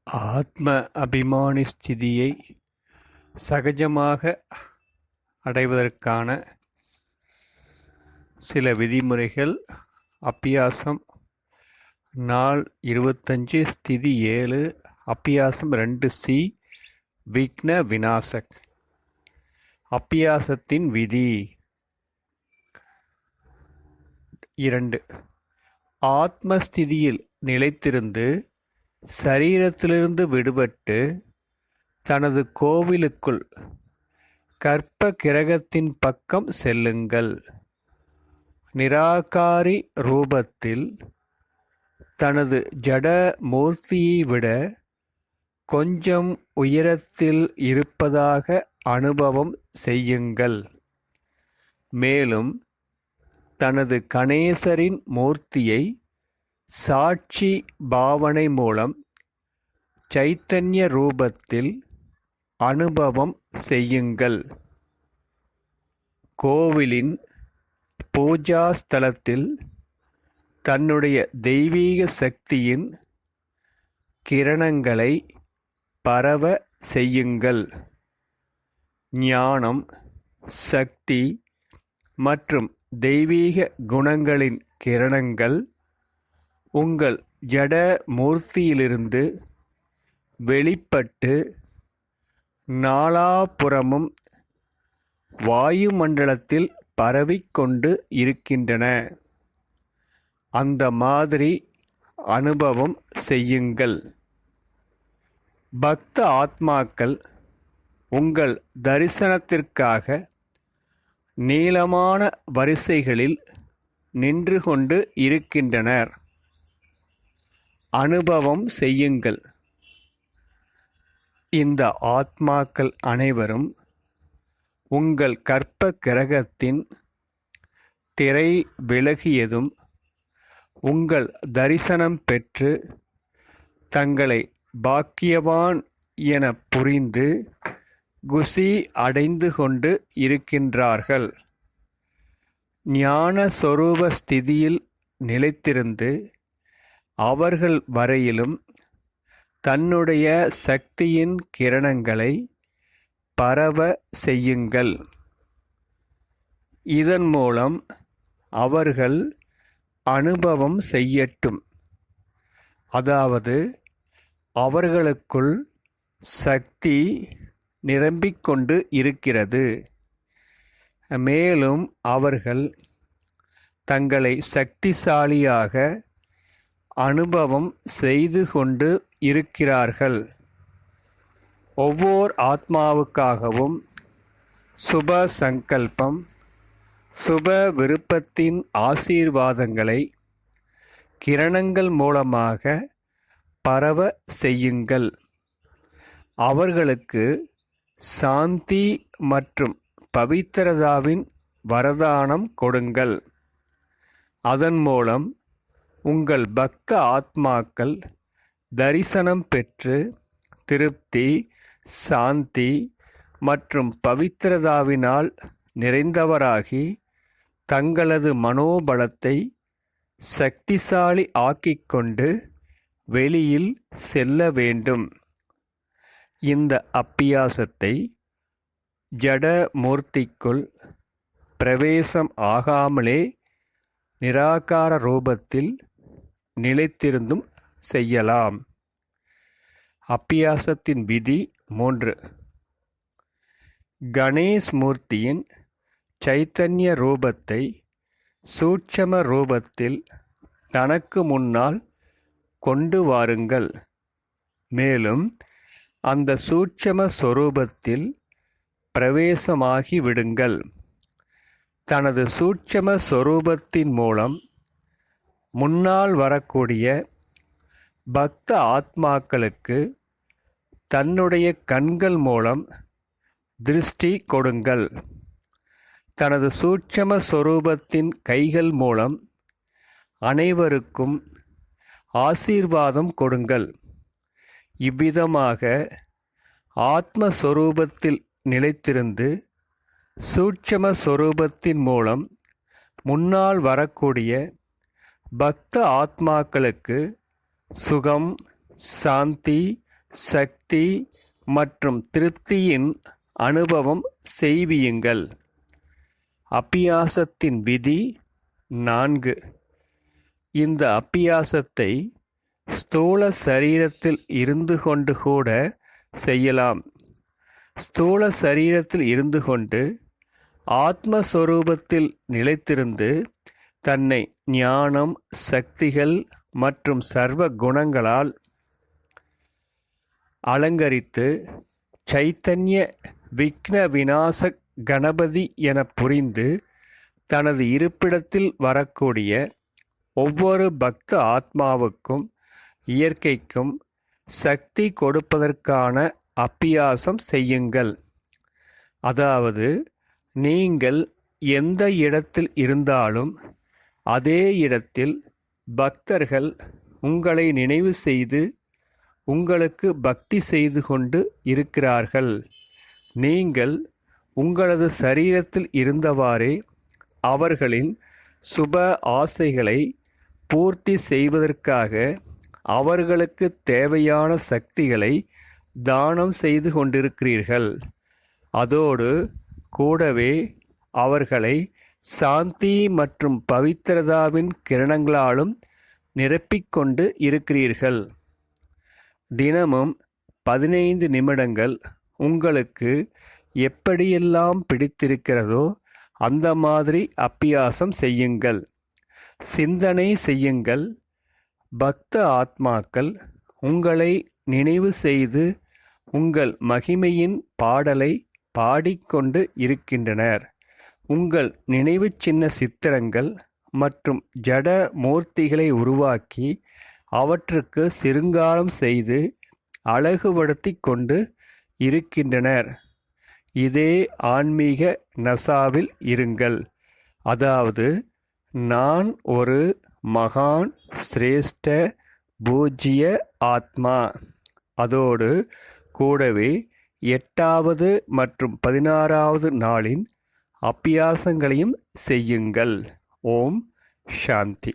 ஆத்ம அபிமானி ஸ்திதியை சகஜமாக அடைவதற்கான சில விதிமுறைகள். அபியாசம் நாள் 25, ஸ்திதி 7, அபியாசம் 2C, விக்ன விநாசக். அபியாசத்தின் விதி 2. ஆத்மஸ்திதியில் நிலைத்திருந்து சரீரத்திலிருந்து விடுபட்டு தனது கோவிலுக்குள் கற்ப கிரகத்தின் பக்கம் செல்லுங்கள். நிராகாரி ரூபத்தில் தனது ஜட மூர்த்தியை விட கொஞ்சம் உயரத்தில் இருப்பதாக அனுபவம் செய்யுங்கள். மேலும் தனது கணேசரின் மூர்த்தியை சாட்சி பாவனை மூலம் சைத்தன்ய ரூபத்தில் அனுபவம் செய்யுங்கள். கோவிலின் பூஜா ஸ்தலத்தில் தன்னுடைய தெய்வீக சக்தியின் கிரணங்களை பரவ செய்யுங்கள். ஞானம், சக்தி மற்றும் தெய்வீக குணங்களின் கிரணங்கள் உங்கள் ஜட மூர்த்தியிலிருந்து வெளிப்பட்டு நாலாபுறமும் வாயுமண்டலத்தில் பரவிக்கொண்டு இருக்கின்றன. அந்த மாதிரி அனுபவம் செய்யுங்கள். பக்த ஆத்மாக்கள் உங்கள் தரிசனத்திற்காக நீளமான வரிசைகளில் நின்று கொண்டு இருக்கின்றனர். அனுபவம் செய்யுங்கள். இந்த ஆத்மாக்கள் அனைவரும் உங்கள் கற்ப கிரகத்தின் திரை விலகியதும் உங்கள் தரிசனம் பெற்று தங்களை பாக்கியவான் என புரிந்து குஷி அடைந்து கொண்டு இருக்கின்றார்கள். ஞான சொரூப ஸ்திதியில் நிலைத்திருந்து அவர்கள் வரையிலும் தன்னுடைய சக்தியின் கிரணங்களை பரவ செய்யுங்கள். இதன் மூலம் அவர்கள் அனுபவம் செய்யட்டும். அதாவது அவர்களுக்குள் சக்தி நிரம்பிக்கொண்டு இருக்கிறது. மேலும் அவர்கள் தங்களை சக்திசாலியாக அனுபவம் செய்து கொண்டு இருக்கிறார்கள். ஒவ்வொரு ஆத்மாவுக்காகவும் சுப சங்கல்பம், சுப விருப்பத்தின் ஆசீர்வாதங்களை கிரணங்கள் மூலமாக பரவ செய்யுங்கள். அவர்களுக்கு சாந்தி மற்றும் பவித்திரதாவின் வரதானம் கொடுங்கள். அதன் மூலம் உங்கள் பக்த ஆத்மாக்கள் தரிசனம் பெற்று திருப்தி, சாந்தி மற்றும் பவித்திரதாவினால் நிறைந்தவராகி தங்களது மனோபலத்தை சக்திசாலி ஆக்கிக்கொண்டு வெளியில் செல்ல வேண்டும். இந்த அப்பியாசத்தை ஜட மூர்த்திக்குள் பிரவேசம் ஆகாமலே நிராகார ரூபத்தில் நிலைத்திருந்தும் செய்யலாம். அப்பியாசத்தின் விதி 3. கணேஷ் மூர்த்தியின் சைத்தன்ய ரூபத்தை சூட்சம ரூபத்தில் தனக்கு முன்னால் கொண்டு வாருங்கள். மேலும் அந்த சூட்சம சொரூபத்தில் பிரவேசமாகி விடுங்கள். தனது சூட்சம சொரூபத்தின் மூலம் முன்னால் வரக்கூடிய பக்த ஆத்மாக்களுக்கு தன்னுடைய கண்கள் மூலம் திருஷ்டி கொடுங்கள். தனது சூட்சம சொரூபத்தின் கைகள் மூலம் அனைவருக்கும் ஆசீர்வாதம் கொடுங்கள். இவ்விதமாக ஆத்மஸ்வரூபத்தில் நிலைத்திருந்து சூட்சம சொரூபத்தின் மூலம் முன்னால் வரக்கூடிய பக்த ஆத்மாக்களுக்கு சுகம், சாந்தி சக்தி மற்றும் திருப்தியின் அனுபவம் செய்வியுங்கள். அப்பியாசத்தின் விதி 4. இந்த அப்பியாசத்தை ஸ்தூல சரீரத்தில் இருந்து கொண்டு கூட செய்யலாம். ஸ்தூல சரீரத்தில் இருந்து கொண்டு ஆத்மஸ்வரூபத்தில் நிலைத்திருந்து தன்னை ஞானம், சக்திகள் மற்றும் சர்வ குணங்களால் அலங்கரித்து சைத்தன்ய விக்ன விநாசக் கணபதி என புரிந்து தனது இருப்பிடத்தில் வரக்கூடிய ஒவ்வொரு பக்த ஆத்மாவுக்கும் இயற்கைக்கும் சக்தி கொடுப்பதற்கான அப்பியாசம் செய்யுங்கள். அதாவது நீங்கள் எந்த இடத்தில் இருந்தாலும் அதே இடத்தில் பக்தர்கள் உங்களை நினைவு செய்து உங்களுக்கு பக்தி செய்து கொண்டு இருக்கிறார்கள். நீங்கள் உங்களது சரீரத்தில் இருந்தவாறே அவர்களின் சுப ஆசைகளை பூர்த்தி செய்வதற்காக அவர்களுக்கு தேவையான சக்திகளை தானம் செய்து கொண்டிருக்கிறீர்கள். அதோடு கூடவே அவர்களை சாந்தி மற்றும் பவித்திரதாவின் கிரணங்களாலும் நிரப்பிக்கொண்டு இருக்கிறீர்கள். தினமும் 15 நிமிடங்கள் உங்களுக்கு எப்படியெல்லாம் பிடித்திருக்கிறதோ அந்த மாதிரி அப்பியாசம் செய்யுங்கள். சிந்தனை செய்யுங்கள். பக்த ஆத்மாக்கள் உங்களை நினைவு செய்து உங்கள் மகிமையின் பாடலை பாடிக்கொண்டு இருக்கின்றனர். உங்கள் நினைவு சின்ன சித்திரங்கள் மற்றும் ஜட மூர்த்திகளை உருவாக்கி அவற்றுக்கு சிருங்காரம் செய்து அழகுபடுத்தி கொண்டு இருக்கின்றனர். இதே ஆன்மீக நசாவில் இருங்கள். அதாவது நான் ஒரு மகான் சிரேஷ்ட பூஜ்ய ஆத்மா. அதோடு கூடவே 8வது மற்றும் 16வது நாளின் அப்பியாசங்களையும் செய்யுங்கள். ஓம் சாந்தி.